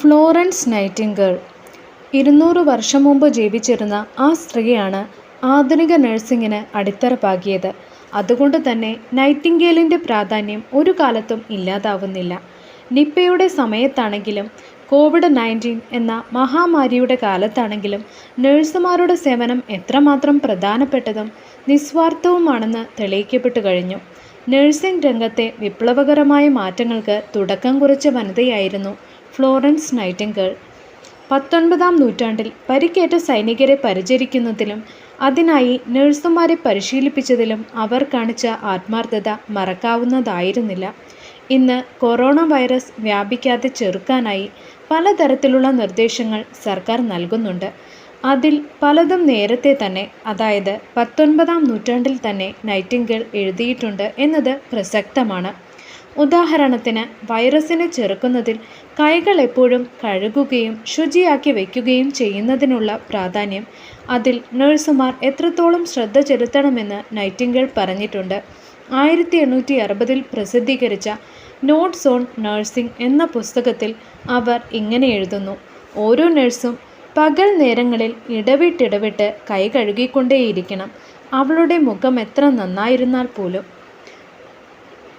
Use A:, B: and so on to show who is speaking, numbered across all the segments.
A: Florence Nightingale 200 വർഷം മുമ്പ് ജീവിച്ചിരുന്ന ആ സ്ത്രീയാണ് ആധുനിക നഴ്സിംഗിന് അടിത്തറ പാകിയത്. അതുകൊണ്ട് തന്നെ നൈറ്റിംഗേലിൻ്റെ പ്രാധാന്യം ഒരു കാലത്തും ഇല്ലാതാവുന്നില്ല. നിപ്പയുടെ സമയത്താണെങ്കിലും കോവിഡ്-19 എന്ന മഹാമാരിയുടെ കാലത്താണെങ്കിലും നഴ്സുമാരുടെ സേവനം എത്രമാത്രം പ്രധാനപ്പെട്ടതും നിസ്വാർത്ഥവുമാണെന്ന് തെളിയിക്കപ്പെട്ടു കഴിഞ്ഞു. നഴ്സിംഗ് രംഗത്തെ വിപ്ലവകരമായ മാറ്റങ്ങൾക്ക് തുടക്കം കുറിച്ച വനിതയായിരുന്നു ഫ്ലോറൻസ് നൈറ്റിംഗേൾ. 19-ാം നൂറ്റാണ്ടിൽ പരിക്കേറ്റ സൈനികരെ പരിചരിക്കുന്നതിലും അതിനായി നഴ്സുമാരെ പരിശീലിപ്പിച്ചതിലും അവർ കാണിച്ച ആത്മാർത്ഥത മറക്കാവുന്നതായിരുന്നില്ല. ഇന്ന് കൊറോണ വൈറസ് വ്യാപിക്കാതെ ചെറുക്കാനായി പലതരത്തിലുള്ള നിർദ്ദേശങ്ങൾ സർക്കാർ നൽകുന്നുണ്ട്. അതിൽ പലതും നേരത്തെ തന്നെ, അതായത് 19-ാം നൂറ്റാണ്ടിൽ തന്നെ നൈറ്റിംഗേൾ എഴുതിയിട്ടുണ്ട് എന്നത് പ്രസക്തമാണ്. ഉദാഹരണത്തിന്, വൈറസിനെ ചെറുക്കുന്നതിൽ കൈകൾ എപ്പോഴും കഴുകുകയും ശുചിയാക്കി വയ്ക്കുകയും ചെയ്യുന്നതിനുള്ള പ്രാധാന്യം, അതിൽ നഴ്സുമാർ എത്രത്തോളം ശ്രദ്ധ ചെലുത്തണമെന്ന് നൈറ്റിംഗേൾ പറഞ്ഞിട്ടുണ്ട്. 1860-ൽ പ്രസിദ്ധീകരിച്ച നോട്ട്സ് ഓൺ നഴ്സിംഗ് എന്ന പുസ്തകത്തിൽ അവർ ഇങ്ങനെ എഴുതുന്നു: ഓരോ നഴ്സും പകൽ നേരങ്ങളിൽ ഇടവിട്ടിടവിട്ട് കൈ കഴുകിക്കൊണ്ടേയിരിക്കണം. അവളുടെ മുഖം എത്ര നന്നായിരുന്നാൽ പോലും.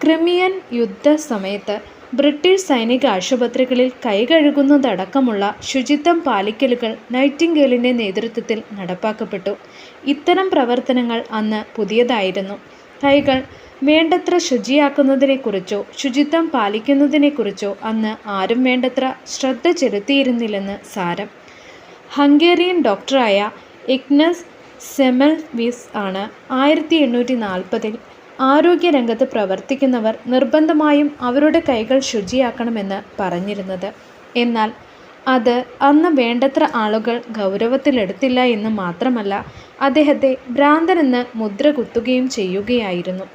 A: ക്രിമിയൻ യുദ്ധ സമയത്ത് ബ്രിട്ടീഷ് സൈനിക ആശുപത്രികളിൽ കൈ കഴുകുന്നതടക്കമുള്ള ശുചിത്വം പാലിക്കലുകൾ നൈറ്റിംഗേലിൻ്റെ നേതൃത്വത്തിൽ നടപ്പാക്കപ്പെട്ടു. ഇത്തരം പ്രവർത്തനങ്ങൾ അന്ന് പുതിയതായിരുന്നു. കൈകൾ വേണ്ടത്ര ശുചിയാക്കുന്നതിനെക്കുറിച്ചോ ശുചിത്വം പാലിക്കുന്നതിനെക്കുറിച്ചോ അന്ന് ആരും വേണ്ടത്ര ശ്രദ്ധ ചെലുത്തിയിരുന്നില്ലെന്ന് സാരം. ഹംഗേറിയൻ ഡോക്ടറായ ഇഗ്നസ് സെമൽവിസ് ആണ് 1840-ൽ ആരോഗ്യരംഗത്ത് പ്രവർത്തിക്കുന്നവർ നിർബന്ധമായും അവരുടെ കൈകൾ ശുചിയാക്കണമെന്ന് പറഞ്ഞിരുന്നത്. എന്നാൽ അത് അന്ന് വേണ്ടത്ര ആളുകൾ ഗൗരവത്തിലെടുത്തില്ല എന്ന് മാത്രമല്ല, അദ്ദേഹത്തെ ഭ്രാന്തനെന്ന് മുദ്ര കുത്തുകയും ചെയ്യുകയായിരുന്നു.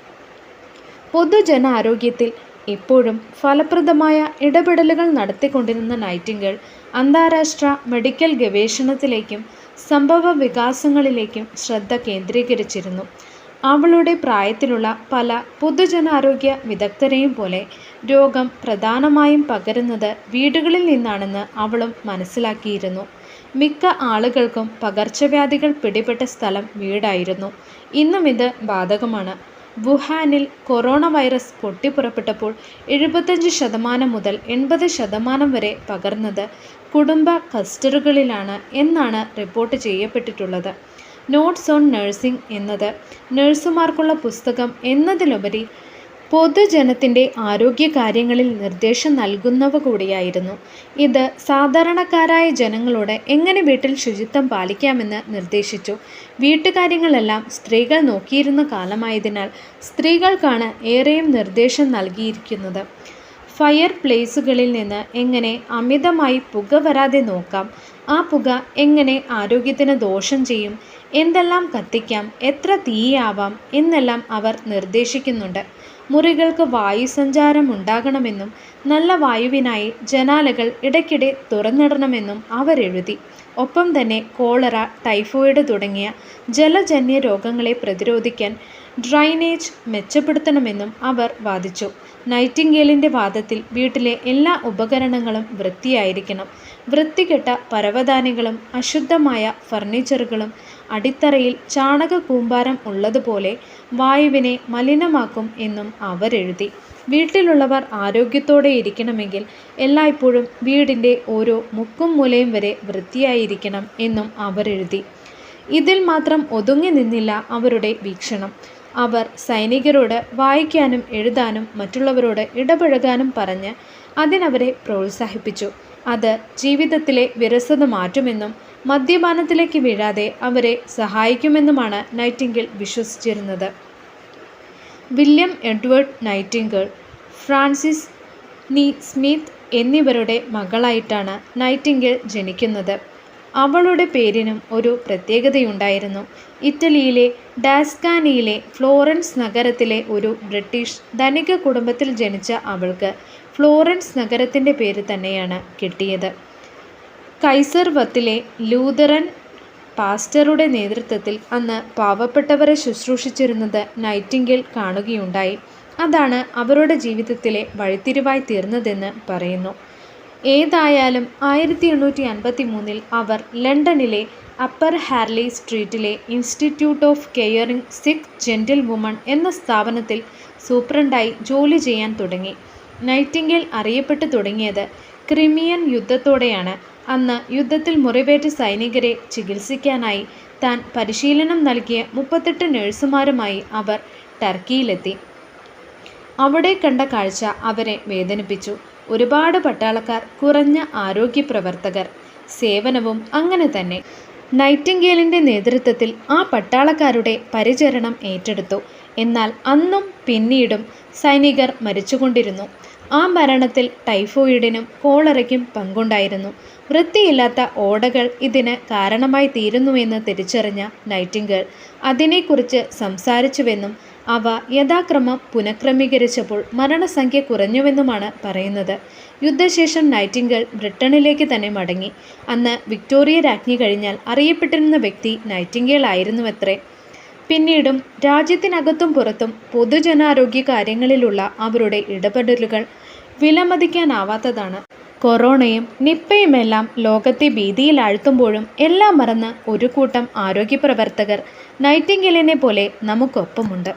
A: പൊതുജനാരോഗ്യത്തിൽ ഇപ്പോഴും ഫലപ്രദമായ ഇടപെടലുകൾ നടത്തിക്കൊണ്ടിരുന്ന നൈറ്റിംഗേൾ അന്താരാഷ്ട്ര മെഡിക്കൽ ഗവേഷണത്തിലേക്കും സംഭവ വികാസങ്ങളിലേക്കും ശ്രദ്ധ കേന്ദ്രീകരിച്ചിരുന്നു. അവളുടെ പ്രായത്തിലുള്ള പല പൊതുജനാരോഗ്യ വിദഗ്ധരെയും പോലെ രോഗം പ്രധാനമായും പകരുന്നത് വീടുകളിൽ നിന്നാണെന്ന് അവളും മനസ്സിലാക്കിയിരുന്നു. മിക്ക ആളുകൾക്കും പകർച്ചവ്യാധികൾ പിടിപെട്ട സ്ഥലം വീടായിരുന്നു. ഇന്നും ഇത് ബാധകമാണ്. വുഹാനിൽ കൊറോണ വൈറസ് പൊട്ടിപ്പുറപ്പെട്ടപ്പോൾ 75% മുതൽ 80% വരെ പകർന്നത് കുടുംബ ക്ലസ്റ്ററുകളിലാണ് എന്നാണ് റിപ്പോർട്ട് ചെയ്യപ്പെട്ടിട്ടുള്ളത്. നോട്ട്സ് ഓൺ നഴ്സിംഗ് എന്നത് നഴ്സുമാർക്കുള്ള പുസ്തകം എന്നതിലുപരി പൊതുജനത്തിൻ്റെ ആരോഗ്യകാര്യങ്ങളിൽ നിർദ്ദേശം നൽകുന്നവ കൂടിയായിരുന്നു. ഇത് സാധാരണക്കാരായ ജനങ്ങളോട് എങ്ങനെ വീട്ടിൽ ശുചിത്വം പാലിക്കാമെന്ന് നിർദ്ദേശിച്ചു. വീട്ടുകാര്യങ്ങളെല്ലാം സ്ത്രീകൾ നോക്കിയിരുന്ന കാലമായതിനാൽ സ്ത്രീകൾക്കാണ് ഏറെയും നിർദ്ദേശം നൽകിയിരിക്കുന്നത്. ഫയർ പ്ലേസുകളിൽ നിന്ന് എങ്ങനെ അമിതമായി പുക വരാതെ നോക്കാം, ആ പുക എങ്ങനെ ആരോഗ്യത്തിന് ദോഷം ചെയ്യും, എന്തെല്ലാം കത്തിക്കാം, എത്ര തീയാവാം എന്നെല്ലാം അവർ നിർദ്ദേശിക്കുന്നുണ്ട്. മുറികൾക്ക് വായുസഞ്ചാരം ഉണ്ടാകണമെന്നും നല്ല വായുവിനായി ജനാലകൾ ഇടയ്ക്കിടെ തുറന്നിടണമെന്നും അവരെഴുതി. ഒപ്പം തന്നെ കോളറ, ടൈഫോയിഡ് തുടങ്ങിയ ജലജന്യ രോഗങ്ങളെ പ്രതിരോധിക്കാൻ ഡ്രൈനേജ് മെച്ചപ്പെടുത്തണമെന്നും അവർ വാദിച്ചു. നൈറ്റിംഗേലിൻ്റെ വാദത്തിൽ വീട്ടിലെ എല്ലാ ഉപകരണങ്ങളും വൃത്തിയായിരിക്കണം. വൃത്തികെട്ട പരവതാനികളും അശുദ്ധമായ ഫർണിച്ചറുകളും അടിത്തറയിൽ ചാണകക്കൂമ്പാരം ഉള്ളതുപോലെ വായുവിനെ മലിനമാക്കും എന്നും അവരെഴുതി. വീട്ടിലുള്ളവർ ആരോഗ്യത്തോടെ ഇരിക്കണമെങ്കിൽ എല്ലായ്പ്പോഴും വീടിൻ്റെ ഓരോ മുക്കും മൂലയും വരെ വൃത്തിയായിരിക്കണം എന്നും അവരെഴുതി. ഇതിൽ മാത്രം ഒതുങ്ങി നിന്നില്ല അവരുടെ വീക്ഷണം. അവർ സൈനികരോട് വായിക്കാനും എഴുതാനും മറ്റുള്ളവരോട് ഇടപഴകാനും പറഞ്ഞ് അതിനവരെ പ്രോത്സാഹിപ്പിച്ചു. അത് ജീവിതത്തിലെ വിരസത മാറ്റുമെന്നും മദ്യപാനത്തിലേക്ക് വീഴാതെ അവരെ സഹായിക്കുമെന്നുമാണ് നൈറ്റിംഗേൾ വിശ്വസിച്ചിരുന്നത്. William Edward Nightingale, Francis nee Smith എന്നിവരുടെ മകളായിട്ടാണ് നൈറ്റിംഗേൾ ജനിക്കുന്നത്. അവളുടെ പേരിനും ഒരു പ്രത്യേകതയുണ്ടായിരുന്നു. ഇറ്റലിയിലെ ഡാസ്കാനിയിലെ ഫ്ലോറൻസ് നഗരത്തിലെ ഒരു ബ്രിട്ടീഷ് ധനിക കുടുംബത്തിൽ ജനിച്ച അവൾക്ക് ഫ്ലോറൻസ് നഗരത്തിൻ്റെ പേര് തന്നെയാണ് കിട്ടിയത്. കൈസർവത്തിലെ ലൂതറൻ പാസ്റ്ററുടെ നേതൃത്വത്തിൽ അന്ന് പാവപ്പെട്ടവരെ ശുശ്രൂഷിച്ചിരുന്നത് നൈറ്റിംഗേൾ കാണുകയുണ്ടായി. അതാണ് അവരുടെ ജീവിതത്തിലെ വഴിത്തിരിവായി തീർന്നതെന്ന് പറയുന്നു. ഏതായാലും 1853 അവർ ലണ്ടനിലെ അപ്പർ ഹാർലി സ്ട്രീറ്റിലെ institute of caring sick gentlewoman എന്ന സ്ഥാപനത്തിൽ സൂപ്രണ്ടായി ജോലി ചെയ്യാൻ തുടങ്ങി. നൈറ്റിംഗേൽ അറിയപ്പെട്ടു തുടങ്ങിയത് ക്രിമിയൻ യുദ്ധത്തോടെയാണ്. അന്ന് യുദ്ധത്തിൽ മുറിവേറ്റ സൈനികരെ ചികിത്സിക്കാനായി താൻ പരിശീലനം നൽകിയ 38 നഴ്സുമാരുമായി അവർ ടർക്കിയിലെത്തി. അവിടെ കണ്ട കാഴ്ച അവരെ വേദനിപ്പിച്ചു. ഒരുപാട് പട്ടാളക്കാർ, കുറഞ്ഞ ആരോഗ്യ പ്രവർത്തകർ. സേവനവും അങ്ങനെ തന്നെ. നൈറ്റിംഗേലിൻ്റെ നേതൃത്വത്തിൽ ആ പട്ടാളക്കാരുടെ പരിചരണം ഏറ്റെടുത്തു. എന്നാൽ അന്നും പിന്നീടും സൈനികർ മരിച്ചുകൊണ്ടിരുന്നു. ആ മരണത്തിൽ ടൈഫോയിഡിനും കോളറയ്ക്കും പങ്കുണ്ടായിരുന്നു. വൃത്തിയില്ലാത്ത ഓടകൾ ഇതിന് കാരണമായി തീരുന്നുവെന്ന് തിരിച്ചറിഞ്ഞ നൈറ്റിംഗേൽ അതിനെക്കുറിച്ച് സംസാരിച്ചുവെന്നും അവ യഥാക്രമം പുനഃക്രമീകരിച്ചപ്പോൾ മരണസംഖ്യ കുറഞ്ഞുവെന്നുമാണ് പറയുന്നത്. യുദ്ധശേഷം നൈറ്റിംഗേൽ ബ്രിട്ടനിലേക്ക് തന്നെ മടങ്ങി. അന്ന് വിക്ടോറിയ രാജ്ഞി കഴിഞ്ഞാൽ അറിയപ്പെട്ടിരുന്ന വ്യക്തി നൈറ്റിംഗേൽ ആയിരുന്നുവത്രേ. പിന്നീടും രാജ്യത്തിനകത്തും പുറത്തും പൊതുജനാരോഗ്യ കാര്യങ്ങളിലുള്ള അവരുടെ ഇടപെടലുകൾ വിലമതിക്കാനാവാത്തതാണ്. കൊറോണയും നിപ്പയുമെല്ലാം ലോകത്തെ ഭീതിയിലാഴ്ത്തുമ്പോഴും എല്ലാം മറന്ന് ഒരു കൂട്ടം ആരോഗ്യപ്രവർത്തകർ നൈറ്റിംഗേലിനെ പോലെ നമുക്കൊപ്പമുണ്ട്.